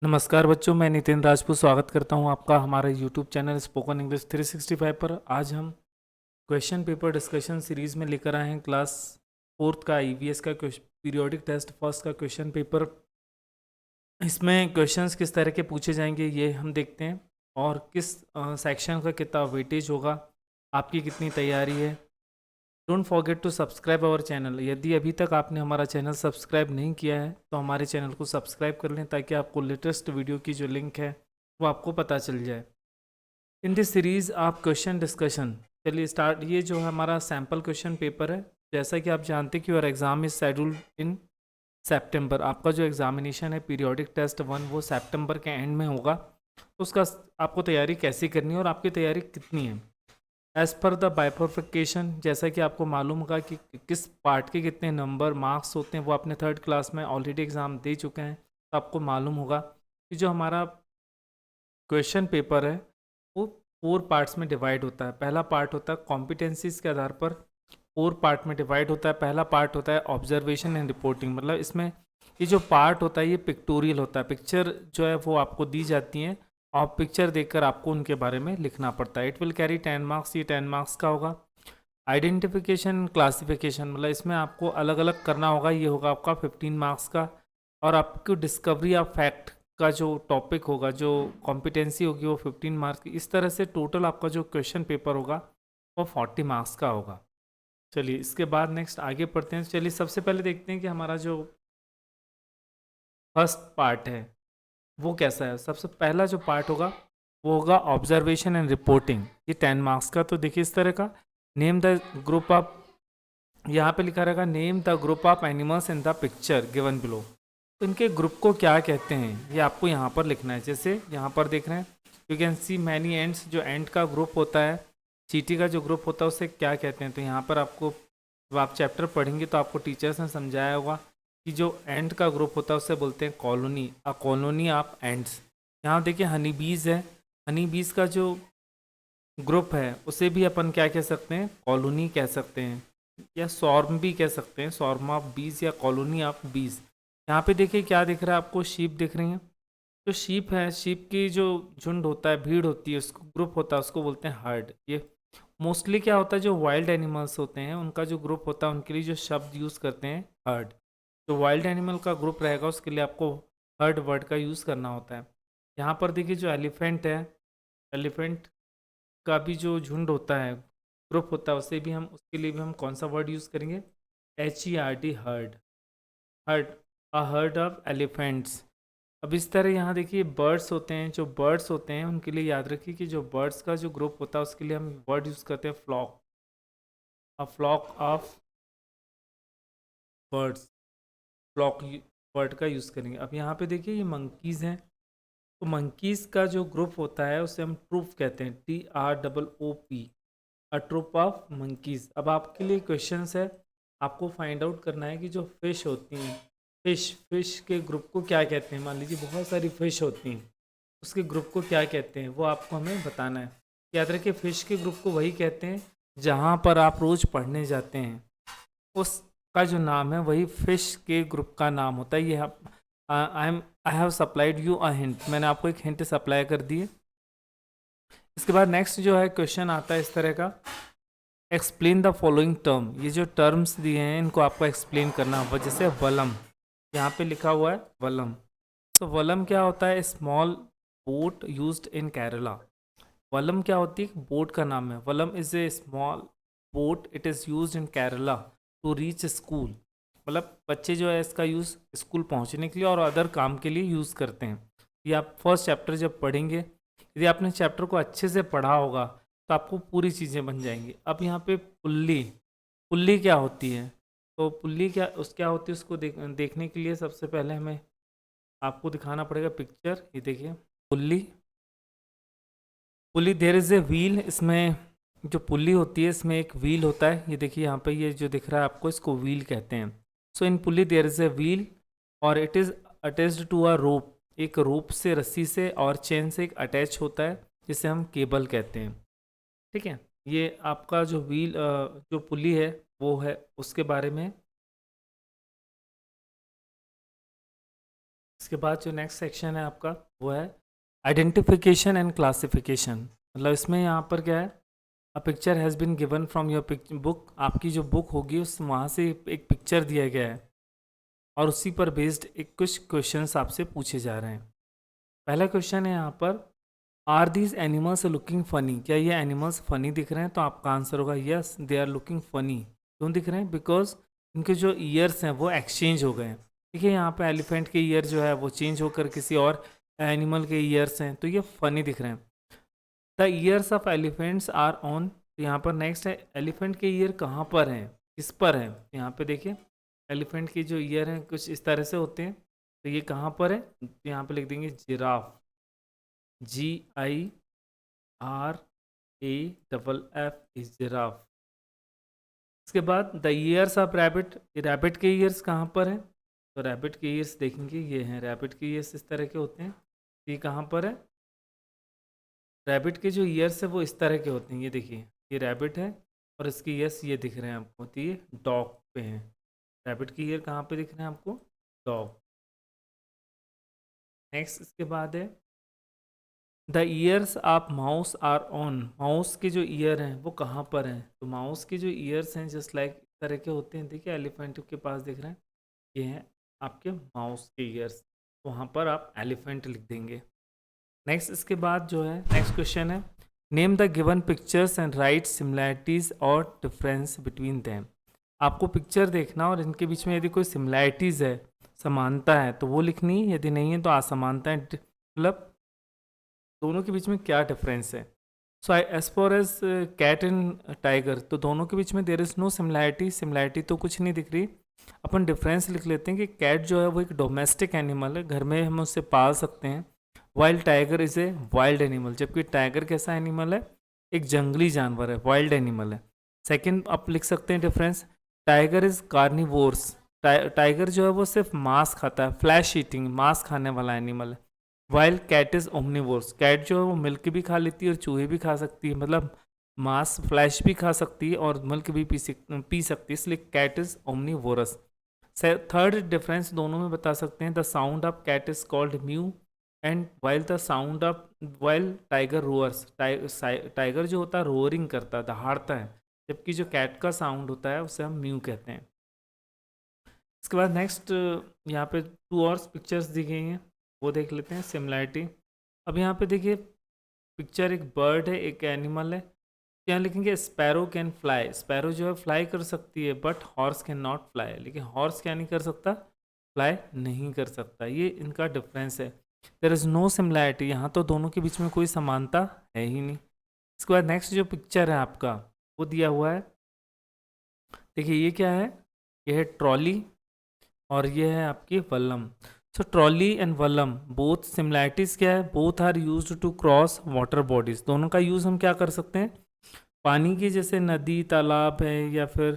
नमस्कार बच्चों, मैं नितिन राजपूत स्वागत करता हूं आपका हमारे YouTube चैनल स्पोकन इंग्लिश 365 पर। आज हम क्वेश्चन पेपर डिस्कशन सीरीज़ में लेकर आए हैं क्लास फोर्थ का ईवीएस का पीरियोडिक टेस्ट फर्स्ट का क्वेश्चन पेपर। इसमें क्वेश्चंस किस तरह के पूछे जाएंगे ये हम देखते हैं, और किस सेक्शन का कितना वेटेज होगा, आपकी कितनी तैयारी है। Don't forget to subscribe our channel. यदि अभी तक आपने हमारा चैनल सब्सक्राइब नहीं किया है तो हमारे चैनल को सब्सक्राइब कर लें, ताकि आपको लेटेस्ट वीडियो की जो लिंक है वो आपको पता चल जाए। इन दिस सीरीज़ आप क्वेश्चन डिस्कशन, चलिए स्टार्ट। ये जो है हमारा सैम्पल क्वेश्चन पेपर है। जैसा कि आप जानते हैं कि और exam is schedule in September. आपका जो एग्जामिनेशन है पीरियोडिक टेस्ट 1 वो सेप्टेम्बर के एंड में होगा। तो उसका आपको तैयारी कैसी करनी है और आपकी तैयारी कितनी है। एज़ पर द बाइफरफिकेशन, जैसा कि आपको मालूम होगा कि किस पार्ट के कितने नंबर मार्क्स होते हैं, वो आपने थर्ड क्लास में ऑलरेडी एग्ज़ाम दे चुके हैं, तो आपको मालूम होगा कि जो हमारा क्वेश्चन पेपर है वो 4 पार्ट्स में डिवाइड होता है। पहला पार्ट होता है कॉम्पिटेंसीज के आधार पर 4 पार्ट में डिवाइड होता है। पहला पार्ट होता है ऑब्जर्वेशन एंड रिपोर्टिंग, मतलब इसमें ये जो पार्ट होता है ये पिक्टोरियल होता है। पिक्चर जो है वो आपको दी जाती हैं और पिक्चर देखकर आपको उनके बारे में लिखना पड़ता है। इट विल कैरी 10 मार्क्स, ये 10 मार्क्स का होगा। आइडेंटिफिकेशन क्लासिफिकेशन, मतलब इसमें आपको अलग अलग करना होगा, ये होगा आपका 15 मार्क्स का। और आपको डिस्कवरी ऑफ फैक्ट का जो टॉपिक होगा, जो कॉम्पिटेंसी होगी, वो 15 मार्क्स की। इस तरह से टोटल आपका जो क्वेश्चन पेपर होगा वो 40 मार्क्स का होगा। चलिए इसके बाद नेक्स्ट आगे पढ़ते हैं। चलिए सबसे पहले देखते हैं कि हमारा जो फर्स्ट पार्ट है वो कैसा है। सबसे पहला जो पार्ट होगा वो होगा ऑब्जर्वेशन एंड रिपोर्टिंग, ये 10 मार्क्स का। तो देखिए इस तरह का, नेम द ग्रुप ऑफ, यहाँ पे लिखा रहेगा name the group of animals in the picture given below. तो इनके ग्रुप को क्या कहते हैं ये आपको यहाँ पर लिखना है। जैसे यहाँ पर देख रहे हैं, you can see many ends, जो एंड का ग्रुप होता है, चींटी का जो ग्रुप होता है उसे क्या कहते हैं। तो यहाँ पर आपको, जब आप चैप्टर पढ़ेंगे तो आपको टीचर्स ने समझाया होगा कि जो एंड का ग्रुप होता है उसे बोलते हैं colony, a colony of ends. यहाँ देखिए हनी बीज है, हनी बीज का जो ग्रुप है उसे भी अपन क्या कह सकते हैं, कॉलोनी कह सकते हैं, या सॉर्म भी कह सकते हैं, सॉर्म ऑफ बीज या कॉलोनी ऑफ बीज। यहाँ पे देखिए क्या दिख रहा है आपको, शीप दिख रही हैं। जो शीप है, शीप की जो झुंड होता है, भीड़ होती है, उसको ग्रुप होता है, उसको बोलते हैं हर्ड। ये मोस्टली क्या होता है, जो वाइल्ड एनिमल्स होते हैं उनका जो ग्रुप होता है उनके लिए जो शब्द यूज़ करते हैं हर्ड। तो वाइल्ड एनिमल का ग्रुप रहेगा उसके लिए आपको हर्ड वर्ड का यूज़ करना होता है। यहाँ पर देखिए जो एलिफेंट है, एलिफेंट का भी जो झुंड होता है, ग्रुप होता है, उसे भी हम, उसके लिए भी हम कौन सा वर्ड यूज़ करेंगे, HERD, heard. Heard, a herd of elephants. अब इस तरह यहाँ देखिए बर्ड्स होते हैं, जो बर्ड्स होते हैं उनके लिए याद रखिए कि जो बर्ड्स का जो ग्रुप होता है उसके लिए हम वर्ड यूज़ करते हैं flock, a flock of birds, flock word का यूज़ करेंगे। अब यहाँ पे देखिए ये मंकीज़ हैं, तो मंकीज़ का जो ग्रुप होता है उसे हम ट्रूप कहते हैं, TROOP, a troop of monkeys. अब आपके लिए क्वेश्चंस है, आपको फाइंड आउट करना है कि जो फिश होती हैं, फिश के ग्रुप को क्या कहते हैं। मान लीजिए बहुत सारी फिश होती हैं, उसके ग्रुप को क्या कहते हैं वो आपको हमें बताना है। याद रखिए फिश के ग्रुप को वही कहते हैं जहाँ पर आप रोज़ पढ़ने जाते हैं, उसका जो नाम है वही फिश के ग्रुप का नाम होता है। ये I have supplied you a hint, मैंने आपको एक हिंट सप्लाई कर दी है। इसके बाद नेक्स्ट जो है क्वेश्चन आता है इस तरह का, एक्सप्लेन द फॉलोइंग टर्म। ये जो टर्म्स दिए हैं इनको आपको एक्सप्लेन करना होगा। जैसे वलम, यहाँ पे लिखा हुआ है वलम। तो वलम क्या होता है, small boat used in Kerala. Vallam क्या होती है, बोट का नाम है। Vallam is a small boat, it is used in Kerala to reach school. मतलब बच्चे जो है इसका यूज़ स्कूल पहुंचने के लिए और अदर काम के लिए यूज़ करते हैं। ये आप फर्स्ट चैप्टर जब पढ़ेंगे, यदि आपने चैप्टर को अच्छे से पढ़ा होगा तो आपको पूरी चीज़ें बन जाएंगी। अब यहाँ पे पुल्ली, पुल्ली क्या होती है, तो पुल्ली क्या क्या होती है उसको देखने के लिए सबसे पहले हमें आपको दिखाना पड़ेगा पिक्चर। ये देखिए pulley, pulley there is a wheel, इसमें जो पुल्ली होती है इसमें एक व्हील होता है। ये देखिए यहाँ पे ये जो दिख रहा है आपको, इसको व्हील कहते हैं। So in pulley there is a wheel और it is attached to a rope, एक रोप से, रस्सी से और चेन से एक अटैच होता है, जिसे हम केबल कहते हैं। ठीक है, ये आपका जो व्हील, जो पुल्ली है वो है उसके बारे में। इसके बाद जो नेक्स्ट सेक्शन है आपका वो है आइडेंटिफिकेशन एंड क्लासिफिकेशन। मतलब इसमें यहाँ पर क्या है, a picture has been given from your book, आपकी जो बुक होगी उस वहाँ से एक पिक्चर दिया गया है और उसी पर बेस्ड एक कुछ क्वेश्चंस आपसे पूछे जा रहे हैं। पहला क्वेश्चन है यहाँ पर, are these animals looking funny, क्या ये एनिमल्स फ़नी दिख रहे हैं? तो आपका आंसर होगा yes they are looking funny. क्यों दिख रहे हैं? बिकॉज इनके जो ईयर्स हैं वो एक्सचेंज हो गए हैं। ठीक है, यहाँ पे एलिफेंट के ईयर जो है वो चेंज होकर किसी और एनिमल के ईयर्स हैं, तो ये फ़नी दिख रहे हैं। The ears of elephants are on, तो यहाँ पर नेक्स्ट है एलिफेंट के ईयर कहाँ पर हैं, किस पर हैं? यहाँ पे देखिए एलिफेंट के जो ईयर हैं कुछ इस तरह से होते हैं, तो ये कहाँ पर है? तो यहाँ पे लिख देंगे जिराफ, GIRAFF इज जिराफ। इसके बाद the ears of rabbit, rabbit के ईयर्स कहाँ पर हैं? तो रैबिट के ईयर्स देखेंगे ये हैं, रैबिट के ईयर्स इस तरह के होते हैं, तो ये कहाँ पर है? रैबिट के जो ईयर्स है वो इस तरह के होते हैं, ये देखिए ये रैबिट है और इसके ईयर्स ये दिख रहे हैं आपको, तो ये डॉग पे हैं। रैबिट के ईयर कहाँ पे दिख रहे हैं आपको? डॉग। नेक्स्ट इसके बाद है the ears of mouse are on, mouse के जो ईयर हैं वो कहाँ पर हैं? तो माउस के जो ईयर्स हैं जस्ट लाइक इस तरह के होते हैं, देखिए एलिफेंट के पास दिख रहे हैं, ये हैं आपके माउस के ईयर्स, वहाँ पर आप एलिफेंट लिख देंगे। नेक्स्ट इसके बाद जो है नेक्स्ट क्वेश्चन है, name the given pictures and right similarities और डिफरेंस बिटवीन देम। आपको पिक्चर देखना और इनके बीच में यदि कोई सिमिलैरिटीज़ है, समानता है, तो वो लिखनी, यदि नहीं है तो असमानता है, मतलब दोनों के बीच में क्या डिफरेंस है। So as for as cat and tiger, तो दोनों के बीच में there is no similarity, similarity तो कुछ नहीं दिख रही। अपन डिफरेंस लिख लेते हैं कि कैट जो है वो एक डोमेस्टिक एनिमल है, घर में हम उससे पाल सकते हैं, wild tiger is a wild animal, जबकि टाइगर कैसा एनिमल है? एक जंगली जानवर है, वाइल्ड एनिमल है। सेकंड आप लिख सकते हैं difference, tiger is carnivores, tiger जो है वो सिर्फ मांस खाता है, फ्लैश ईटिंग, मांस खाने वाला एनिमल है। Wild cat is omnivores, cat जो है वो मिल्क भी खा लेती है और चूहे भी खा सकती है, मतलब मांस फ्लैश भी खा सकती है और मिल्क भी पी सकती है, इसलिए cat is omnivorous. Third difference दोनों में बता सकते हैं, the sound of cat is called mew and while the sound of wild tiger roars, tiger जो होता है रोअरिंग करता है, दहाड़ता है, जबकि जो कैट का साउंड होता है उसे हम म्यू कहते हैं। इसके बाद नेक्स्ट यहाँ पे 2 और पिक्चर्स दी गई हैं, वो देख लेते हैं सिमिलैरिटी। अब यहाँ पे देखिए पिक्चर, एक बर्ड है, एक एनिमल है, यहाँ लिखेंगे स्पैरो कैन फ्लाई, स्पैरो जो है फ्लाई कर सकती है but horse can not fly, लेकिन हॉर्स क्या नहीं कर सकता? फ्लाई नहीं कर सकता। ये इनका डिफरेंस है। देयर इज़ नो सिमिलैरिटी, यहाँ तो दोनों के बीच में कोई समानता है ही नहीं। इसके बाद नेक्स्ट जो पिक्चर है आपका वो दिया हुआ है, देखिए ये क्या है, ये है ट्रॉली और ये है आपकी vallam. So trolley and vallam both similarities क्या है? Both are used to cross water bodies, दोनों का यूज़ हम क्या कर सकते हैं? पानी की जैसे नदी तालाब है या फिर,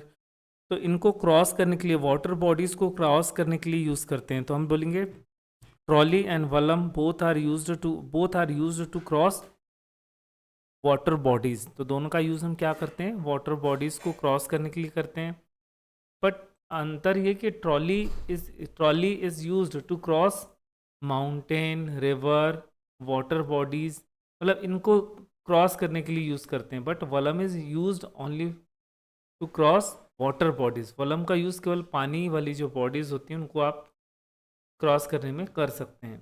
तो इनको क्रॉस करने के लिए, वाटर बॉडीज़ को क्रॉस करने के लिए यूज़ करते हैं, तो हम बोलेंगे trolley and vallam both are used to cross water bodies, तो दोनों का यूज़ हम क्या करते हैं? वाटर बॉडीज़ को क्रॉस करने के लिए करते हैं। बट अंतर ये कि trolley is used to cross mountain, river, water bodies, मतलब इनको क्रॉस करने के लिए यूज़ करते हैं, but vallam is used only to cross water bodies. Vallam का यूज़ केवल पानी वाली जो बॉडीज़ होती हैं उनको आप क्रॉस करने में कर सकते हैं।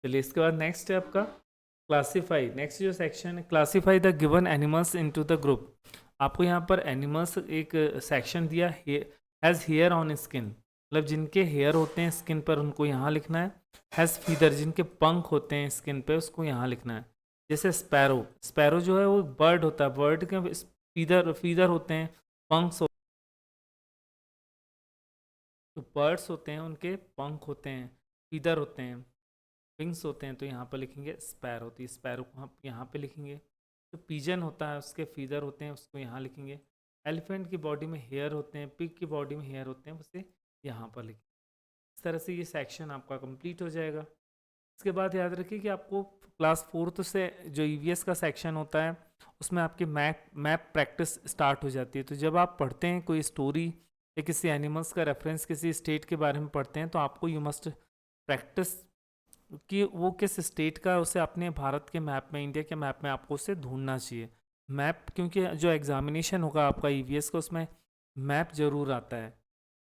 चलिए इसके बाद नेक्स्ट है आपका क्लासीफाई। नेक्स्ट जो सेक्शन है, classify the given animals into the group. आपको यहाँ पर एनिमल्स एक सेक्शन दिया, हैज़ हेयर ऑन स्किन, मतलब जिनके हेयर होते हैं स्किन पर उनको यहाँ लिखना है। हैज़ फीदर, जिनके पंख होते हैं स्किन पे उसको यहाँ लिखना है। जैसे स्पैरो, स्पैरो जो है वो बर्ड होता है, बर्ड के फीदर होते हैं, पंख, तो बर्ड्स होते हैं उनके पंख होते हैं, फीदर होते हैं, विंग्स होते हैं, तो यहाँ पर लिखेंगे स्पैरो, तो स्पैरो को हम यहाँ पे लिखेंगे। तो पिजन होता है उसके फीदर होते हैं, उसको यहाँ लिखेंगे। एलिफेंट की बॉडी में हेयर होते हैं, पिग की बॉडी में हेयर होते हैं, उसे यहाँ पर लिखेंगे। इस तरह से ये सेक्शन आपका कंप्लीट हो जाएगा। इसके बाद याद रखिए कि आपको क्लास 4th से जो ईवीएस का सेक्शन होता है उसमें आपकी मैप प्रैक्टिस स्टार्ट हो जाती है। तो जब आप पढ़ते हैं कोई स्टोरी या किसी एनिमल्स का रेफरेंस किसी स्टेट के बारे में पढ़ते हैं तो आपको यू मस्ट प्रैक्टिस कि वो किस स्टेट का, उसे अपने भारत के मैप में, इंडिया के मैप में आपको उसे ढूंढना चाहिए। मैप, क्योंकि जो एग्जामिनेशन होगा आपका ईवीएस का, उसमें मैप जरूर आता है।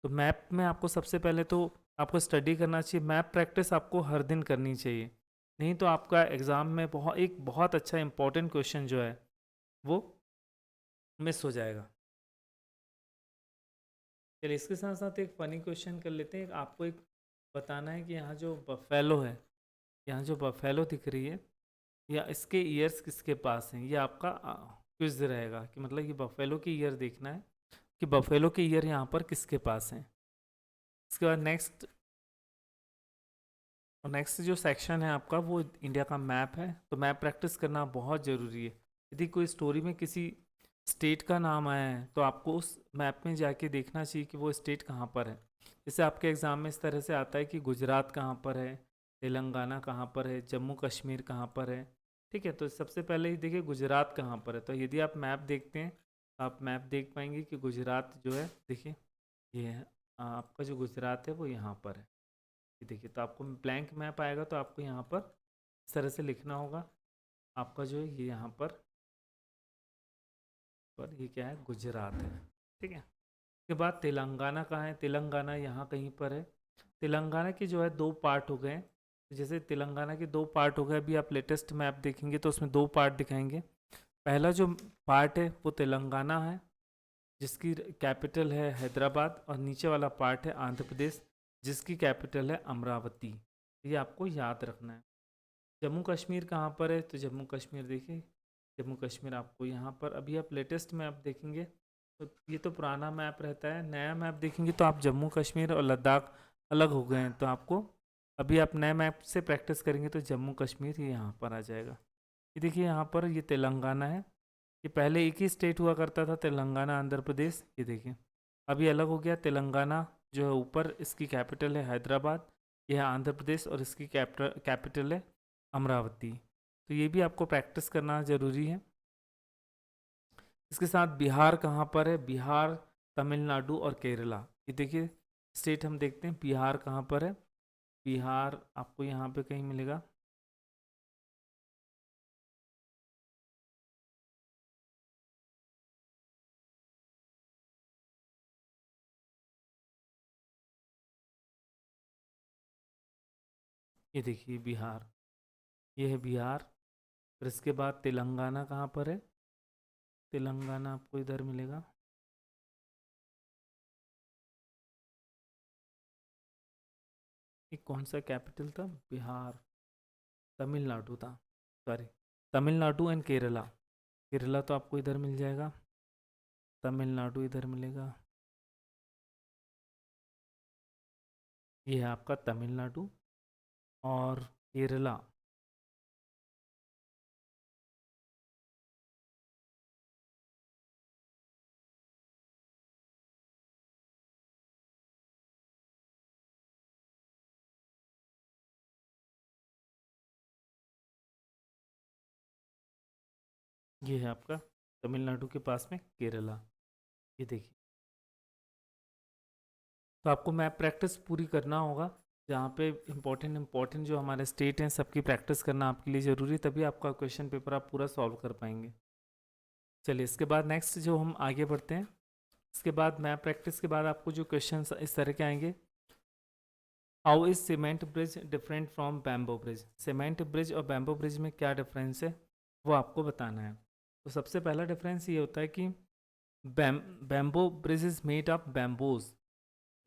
तो मैप में आपको सबसे पहले तो आपको स्टडी करना चाहिए, मैप प्रैक्टिस आपको हर दिन करनी चाहिए, नहीं तो आपका एग्ज़ाम में बहुत अच्छा इंपॉर्टेंट क्वेश्चन जो है वो मिस हो जाएगा। चलिए इसके साथ साथ एक फ़नी क्वेश्चन कर लेते हैं। आपको एक बताना है कि यहाँ जो बफेलो है, यहाँ जो बफेलो दिख रही है, या इसके ईयर्स किसके पास हैं, ये आपका क्विज रहेगा कि मतलब ये बफेलो की ईयर देखना है कि बफेलो के ईयर यहाँ पर किसके पास हैं। इसके बाद नेक्स्ट जो सेक्शन है आपका वो इंडिया का मैप है। तो मैप प्रैक्टिस करना बहुत ज़रूरी है। यदि कोई स्टोरी में किसी स्टेट का नाम आया है तो आपको उस मैप में जाके देखना चाहिए कि वो स्टेट कहाँ पर है। जैसे आपके एग्ज़ाम में इस तरह से आता है कि गुजरात कहाँ पर है, तेलंगाना कहाँ पर है, जम्मू कश्मीर कहाँ पर है। ठीक है, तो सबसे पहले ही देखिए गुजरात कहाँ पर है। तो यदि आप मैप देखते हैं, आप मैप देख पाएंगे कि गुजरात जो है, देखिए ये है, आपका जो गुजरात है वो यहाँ पर है। ये देखिए, तो आपको ब्लैंक मैप आएगा तो आपको यहाँ पर इस तरह से लिखना होगा, आपका जो है ये यहाँ पर ये क्या है, गुजरात है। ठीक है, उसके बाद तेलंगाना कहाँ है, तेलंगाना यहाँ कहीं पर है। तेलंगाना की जो है दो पार्ट हो गए। जैसे तेलंगाना के दो पार्ट हो गए, अभी आप लेटेस्ट मैप देखेंगे तो उसमें दो पार्ट दिखाएंगे। पहला जो पार्ट है वो तेलंगाना है, जिसकी कैपिटल है हैदराबाद, और नीचे वाला पार्ट है आंध्र प्रदेश, जिसकी कैपिटल है अमरावती। ये आपको याद रखना है। जम्मू कश्मीर कहाँ पर है, तो जम्मू कश्मीर देखिए, जम्मू कश्मीर आपको यहाँ पर, अभी आप लेटेस्ट मैप देखेंगे तो ये तो पुराना मैप रहता है, नया मैप देखेंगे तो आप जम्मू कश्मीर और लद्दाख अलग हो गए हैं। तो आपको अभी आप नए मैप से प्रैक्टिस करेंगे तो जम्मू कश्मीर ये यहाँ पर आ जाएगा। ये देखिए यहाँ पर ये तेलंगाना है, ये पहले एक ही स्टेट हुआ करता था, तेलंगाना आंध्र प्रदेश। ये देखिए अभी अलग हो गया, तेलंगाना जो है ऊपर, इसकी कैपिटल है हैदराबाद, यह है आंध्र प्रदेश और इसकी कैपिटल है अमरावती। तो ये भी आपको प्रैक्टिस करना ज़रूरी है। इसके साथ बिहार कहाँ पर है, बिहार, तमिलनाडु और केरला। ये देखिए स्टेट हम देखते हैं, बिहार कहाँ पर है, बिहार आपको यहाँ पे कहीं मिलेगा, ये देखिए बिहार, ये है बिहार। फिर इसके बाद तेलंगाना कहाँ पर है, तेलंगाना आपको इधर मिलेगा, ये कौन सा कैपिटल था, बिहार, तमिलनाडु था, सॉरी, तमिलनाडु एंड केरला। केरला तो आपको इधर मिल जाएगा, तमिलनाडु इधर मिलेगा, ये है आपका तमिलनाडु और केरला। ये है आपका तमिलनाडु के पास में केरला। ये देखिए, तो आपको मैप प्रैक्टिस पूरी करना होगा, जहाँ पे इम्पोर्टेंट जो हमारे स्टेट हैं सबकी प्रैक्टिस करना आपके लिए ज़रूरी है, तभी आपका क्वेश्चन पेपर आप पूरा सॉल्व कर पाएंगे। चलिए इसके बाद नेक्स्ट जो हम आगे बढ़ते हैं, इसके बाद मैप प्रैक्टिस के बाद आपको जो क्वेश्चन इस तरह के आएंगे, how is cement bridge different from bamboo bridge. Cement bridge और बैम्बो ब्रिज में क्या डिफरेंस है वो आपको बताना है। तो सबसे पहला डिफरेंस ये होता है कि bamboo bridge is made of bamboos,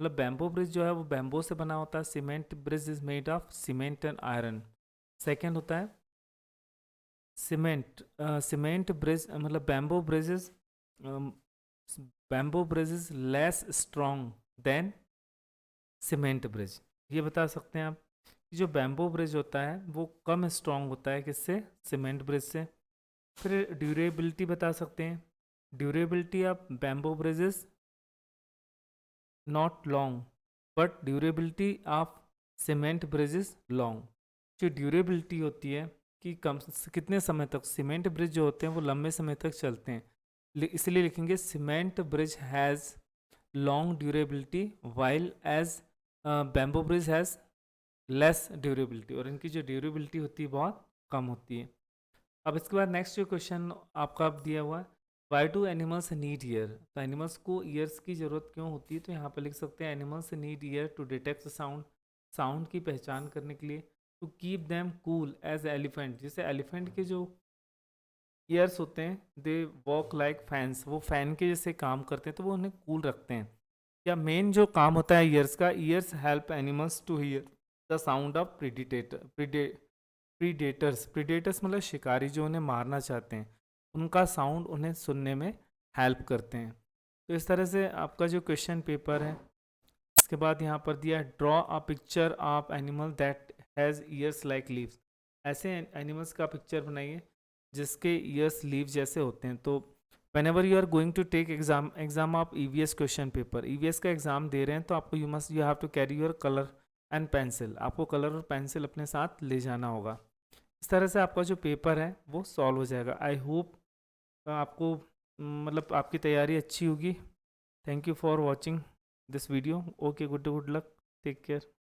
मतलब बैम्बो ब्रिज जो है वो बैम्बो से बना होता है, cement bridge is made of cement and iron. Second होता है सीमेंट ब्रिज, मतलब bamboo bridge is less strong than cement bridge. ये बता सकते हैं आप कि जो बैम्बो ब्रिज होता है वो कम स्ट्रॉन्ग होता है किससे, सीमेंट ब्रिज से। फिर ड्यूरेबिलिटी बता सकते हैं, durability of bamboo bridge is not long but durability of cement bridge is long. जो ड्यूरेबिलिटी होती है कि कितने समय तक, सीमेंट ब्रिज जो होते हैं वो लंबे समय तक चलते हैं, इसलिए लिखेंगे cement bridge has long durability while as bamboo bridge has less durability, और इनकी जो ड्यूरेबिलिटी होती है बहुत कम होती है। अब इसके बाद नेक्स्ट जो क्वेश्चन आपका अब दिया हुआ है, why do animals need year? तो एनिमल्स को ईयर्स की ज़रूरत क्यों होती है? तो यहाँ पर लिख सकते हैं animals need ear to detect sound, sound की पहचान करने के लिए, to keep them cool as elephant, जैसे एलिफेंट के जो ईयर्स होते हैं दे वॉक लाइक फैंस, वो फैन के जैसे काम करते हैं तो वो उन्हें कूल रखते हैं। या मेन जो काम होता है ईयर्स का, ears help animals to hear the sound of predators, predators मतलब शिकारी जो उन्हें मारना चाहते हैं, उनका साउंड उन्हें सुनने में हेल्प करते हैं। तो इस तरह से आपका जो क्वेश्चन पेपर है, इसके बाद यहाँ पर दिया है draw a picture of animal that has years like leaves, ऐसे एनिमल्स का पिक्चर बनाइए जिसके ईयर्स लीव जैसे होते हैं। तो whenever you are going to take exam of EVS question paper, EVS का एग्ज़ाम दे रहे हैं तो आपको you have to carry your colour and pencil, आपको कलर और पेंसिल अपने साथ ले जाना होगा। इस तरह से आपका जो पेपर है वो सॉल्व हो जाएगा। आई होप आपको मतलब आपकी तैयारी अच्छी होगी। Thank you for watching this video. Okay, good luck, take care.